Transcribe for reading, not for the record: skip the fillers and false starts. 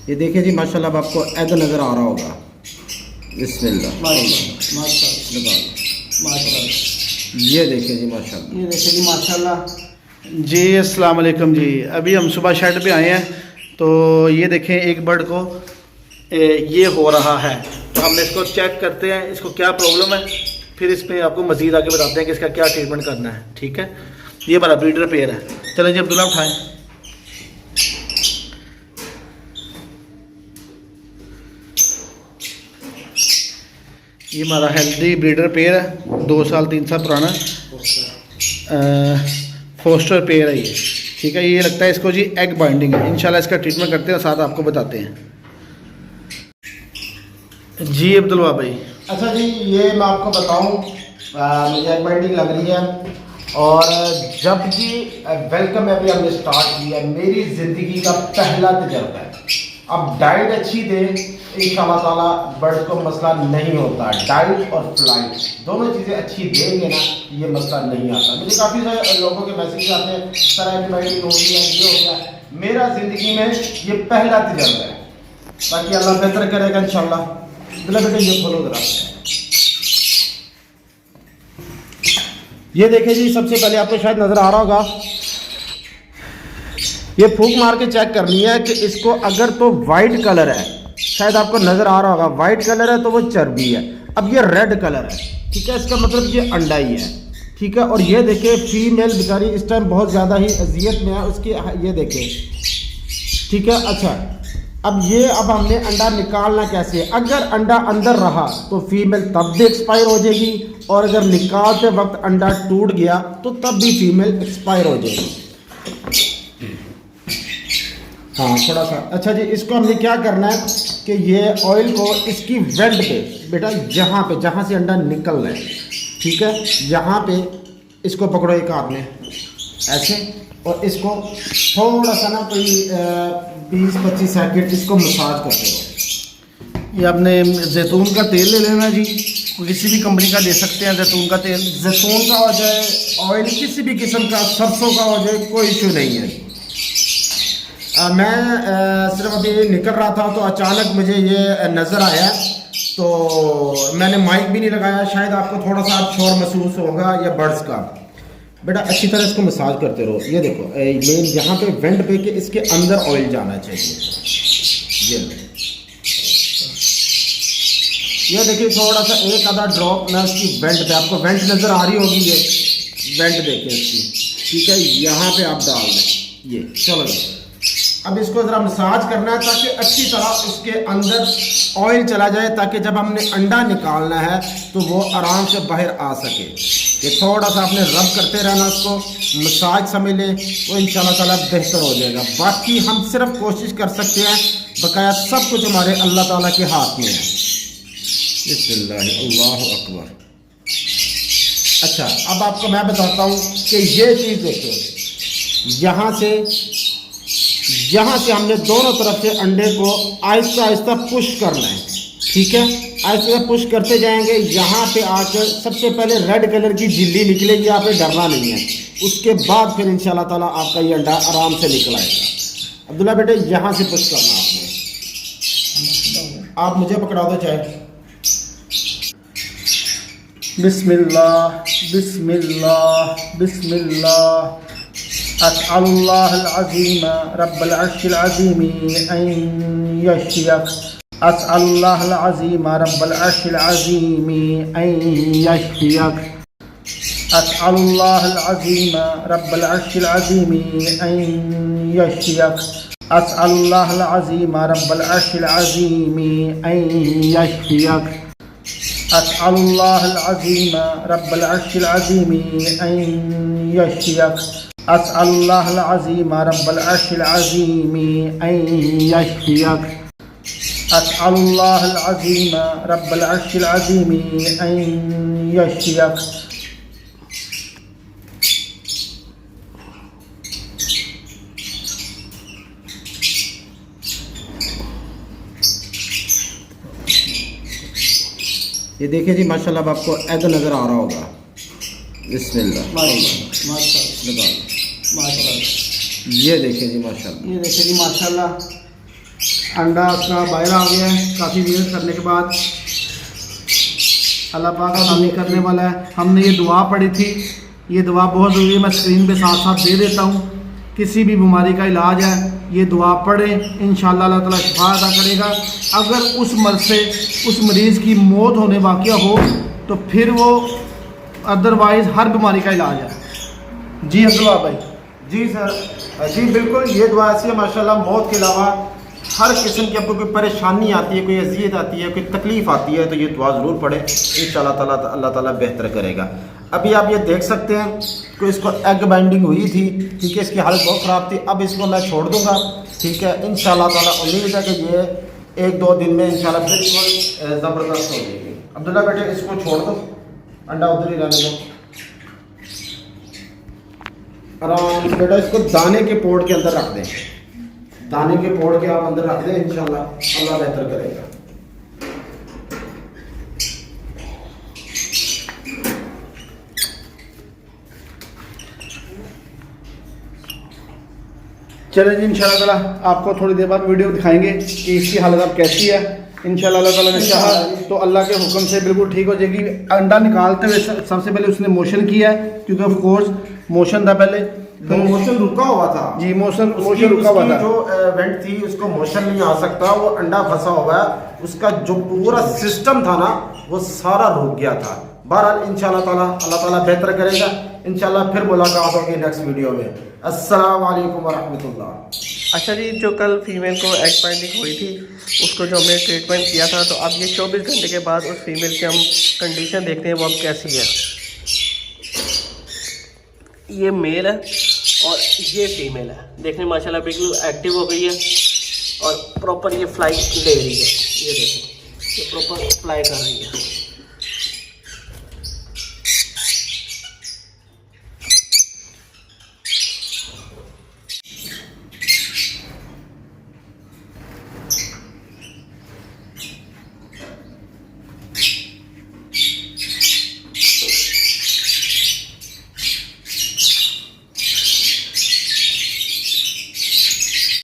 ये देखिए जी माशाल्लाह, अब आपको एग नज़र आ रहा होगा। बिस्मिल्लाह, ये देखिए जी माशाल्लाह, ये देखिए जी माशाल्लाह जी। अस्सलाम वालेकुम जी। अभी हम सुबह शेड पे आए हैं, तो ये देखें एक बर्ड को ये हो रहा है, तो हम इसको चेक करते हैं इसको क्या प्रॉब्लम है, फिर इस पर आपको मज़ीद आगे बताते हैं कि इसका क्या ट्रीटमेंट करना है। ठीक है, ये हमारा ब्रीडर पेयर है। चलें जी अब्दुल्ला उठाएं। ये हमारा हेल्दी ब्रीडर पेयर है, 2 साल 3 साल पुराना फोस्टर पेयर है ये। ठीक है, ये लगता है इसको जी एग बाइंडिंग है। इंशाल्लाह इसका ट्रीटमेंट करते हैं, साथ आपको बताते हैं जी अब्दुल्ला भाई। अच्छा जी, ये मैं आपको बताऊं, मुझे एग बाइंडिंग लग रही है, और जब जी वेलकम अभी हमने स्टार्ट किया, मेरी ज़िंदगी का पहला तजर्बा है। अब डाइट अच्छी दे इंशाल्लाह ताला बर्ड को मसला नहीं होता। डाइट और फ्लाइट दोनों चीज़ें अच्छी देंगे ना, ये मसला नहीं आता। मुझे काफ़ी सारे लोगों के मैसेज आते हैं, सर एग बाइंडिंग हो गया, ये हो गया। मेरा ज़िंदगी में ये पहला तजर्बा है, बाकी अल्लाह बेहतर करेगा इंशाल्लाह। बिला बेटे ये खोलो जरा। ये देखिए जी, सबसे पहले आपको शायद नज़र आ रहा होगा, ये फूंक मार के चेक करनी है कि इसको अगर तो वाइट कलर है, शायद आपको नज़र आ रहा होगा वाइट कलर है तो वो चर्बी है। अब ये रेड कलर है, ठीक है, इसका मतलब ये अंडा ही है। ठीक है, और ये देखिए फीमेल बेचारी इस टाइम बहुत ज़्यादा ही अजियत में है उसकी, ये देखिए। ठीक है, अच्छा अब हमने अंडा निकालना कैसे है। अगर अंडा अंदर रहा तो फीमेल तब भी एक्सपायर हो जाएगी, और अगर निकालते वक्त अंडा टूट गया तो तब भी फीमेल एक्सपायर हो जाएगी। हाँ थोड़ा सा। अच्छा जी, इसको हमने क्या करना है कि ये ऑयल को इसकी वेंट पे बेटा, जहाँ से अंडा निकल रहा है, ठीक है, यहाँ पे इसको पकड़ो एक हाथ में ऐसे, और इसको थोड़ा सा ना कोई 20-25 सेकंड इसको मसाज करते रहो। ये आपने जैतून का तेल ले लेना जी, किसी भी कंपनी का ले सकते हैं जैतून का तेल। जैतून का हो जाए, ऑयल किसी भी किस्म का, सरसों का हो जाए, कोई इशू नहीं है। मैं सिर्फ अभी निकल रहा था तो अचानक मुझे ये नज़र आया, तो मैंने माइक भी नहीं लगाया। शायद आपको थोड़ा सा शोर महसूस होगा या बर्ड्स का। बेटा अच्छी तरह इसको मसाज करते रहो। ये देखो मेन यहाँ पे वेंट पे के इसके अंदर ऑयल जाना चाहिए। ये देखिए थोड़ा सा एक आधा ड्रॉप मैं उसकी वेंट पे, आपको वेंट नज़र आ रही होगी, ये वेंट देखें इसकी। ठीक है, यहाँ पे आप डाल दें ये। चलो अब इसको ज़रा मसाज करना है ताकि अच्छी तरह इसके अंदर ऑयल चला जाए, ताकि जब हमने अंडा निकालना है तो वो आराम से बाहर आ सके। ये थोड़ा सा आपने रब करते रहना, उसको मसाज समझ लें तो इंशाल्लाह ताला बेहतर हो जाएगा। बाकी हम सिर्फ कोशिश कर सकते हैं, बकाया सब कुछ हमारे अल्लाह ताला के हाथ में है। बिस्मिल्लाह, अल्लाहु अकबर। अच्छा अब आपको मैं बताता हूँ कि ये चीज़ देखो, यहाँ से हमने दोनों तरफ से अंडे को आहिस्ता आहिस्ता पुश करना है। ठीक है, आहिस्ता पुश करते जाएंगे। यहाँ पे आकर सबसे पहले रेड कलर की झिल्ली निकलेगी, यहाँ पे डरना नहीं है। उसके बाद फिर इंशाल्लाह ताला आपका ये अंडा आराम से निकल आएगा। अब्दुल्ला बेटे यहाँ से पुश करना आपने, आप मुझे पकड़ा दो चाहे। बिस्मिल्लाह बिस्मिल्लाह बिस्मिल्लाह। अस्अलुल्लाहल अज़ीम रब्बल अर्शिल अज़ीम अन यशफियक। अस्अलुल्लाहल अज़ीम रब्बल अर्शिल अज़ीम अन यशफियक। अस्अलुल्लाहल अज़ीम रब्बल अर्शिल अज़ीम अन यशफियक। अस्अलुल्लाहल अज़ीम रब्बल अर्शिल अज़ीम अन यशफियक। अस्अलुल्लाहल अज़ीम रब्बल अर्शिल अज़ीम अन यशफियक। अस्अलुल्लाहल अज़ीम रब्बल अर्शिल अज़ीम अन यशफियक। अस्अलुल्लाहल अज़ीम रब्बल अर्शिल अज़ीम अन यशफियक। ये देखिए जी माशाल्लाह, अब आपको एग नज़र आ रहा होगा। बिस्मिल्लाह, माशाल्लाह। ये देखिए जी माशाल्लाह, ये देखिए जी माशाल्लाह, अंडा उसका बाहर आ गया है काफ़ी मेहनत करने के बाद। अल्लाह पाक आसानी करने वाला है। हमने ये दुआ पढ़ी थी, ये दुआ बहुत ज़रूरी है, मैं स्क्रीन पे साथ साथ दे देता हूँ। किसी भी बीमारी का इलाज है, ये दुआ पढ़ें, इंशाअल्लाह अल्लाह ताला शिफा अता करेगा। अगर उस मर्ज़ से उस मरीज़ की मौत होने वाक़या हो तो फिर वो अदरवाइज़ हर बीमारी का इलाज है। जी अब्दुल्ला भाई। जी सर, जी बिल्कुल, ये दुआ ऐसी है माशाल्लाह, मौत के अलावा हर किस्म की आपको कोई परेशानी आती है, कोई अजियत आती है, कोई तकलीफ़ आती है, तो ये दुआ ज़रूर पढ़ें, इंशाअल्लाह ताला अल्लाह ताला बेहतर करेगा। अभी आप ये देख सकते हैं कि इसको एग बाइंडिंग हुई थी, ठीक है, इसकी हालत बहुत ख़राब थी। अब इसको मैं छोड़ दूँगा, ठीक है, इंशाअल्लाह ताला उम्मीद है कि ये 1-2 दिन में इंशाअल्लाह बिल्कुल ज़बरदस्त हो जाएगी। अब्दुल्ला बेटे इसको छोड़ दो, अंडा उधर ही रहने दो आराम से। बेटा इसको दाने के पोर्ट के अंदर रख दें, दाने के पोर्ट के आप अंदर रख दें, इंशाअल्लाह अल्लाह बेहतर करेगा। चलें जी, इंशाअल्लाह ताला आपको थोड़ी देर बाद वीडियो दिखाएंगे कि इसकी हालत अब कैसी है। इंशाअल्लाह अल्लाह ताला ने चाहा तो अल्लाह के हुक्म से बिल्कुल ठीक हो जाएगी। अंडा निकालते हुए सबसे पहले उसने मोशन किया है, क्योंकि ऑफ कोर्स मोशन था पहले, तो मोशन रुका हुआ था जी, मोशन रुका हुआ था। जो वेंट थी उसको मोशन नहीं आ सकता, वो अंडा फंसा हुआ है, उसका जो पूरा सिस्टम था ना वो सारा रुक गया था। बहरहाल इंशाअल्लाह ताला अल्लाह ताला बेहतर करेगा। इंशाअल्लाह फिर मुलाकात होगी नेक्स्ट वीडियो में। अस्सलाम वालेकुम वरहमतुल्लाह। अच्छा जी, जो कल फीमेल को एग बाइंडिंग हुई थी उसको जो हमने ट्रीटमेंट किया था, तो अब ये 24 घंटे के बाद उस फीमेल की हम कंडीशन देखते हैं वो अब कैसी है। ये मेल है और ये फीमेल है, देखने में माशाल्लाह बिल्कुल एक्टिव हो गई है और प्रॉपर ये फ्लाई ले रही है। ये देखो, ये प्रॉपर फ्लाई कर रही है।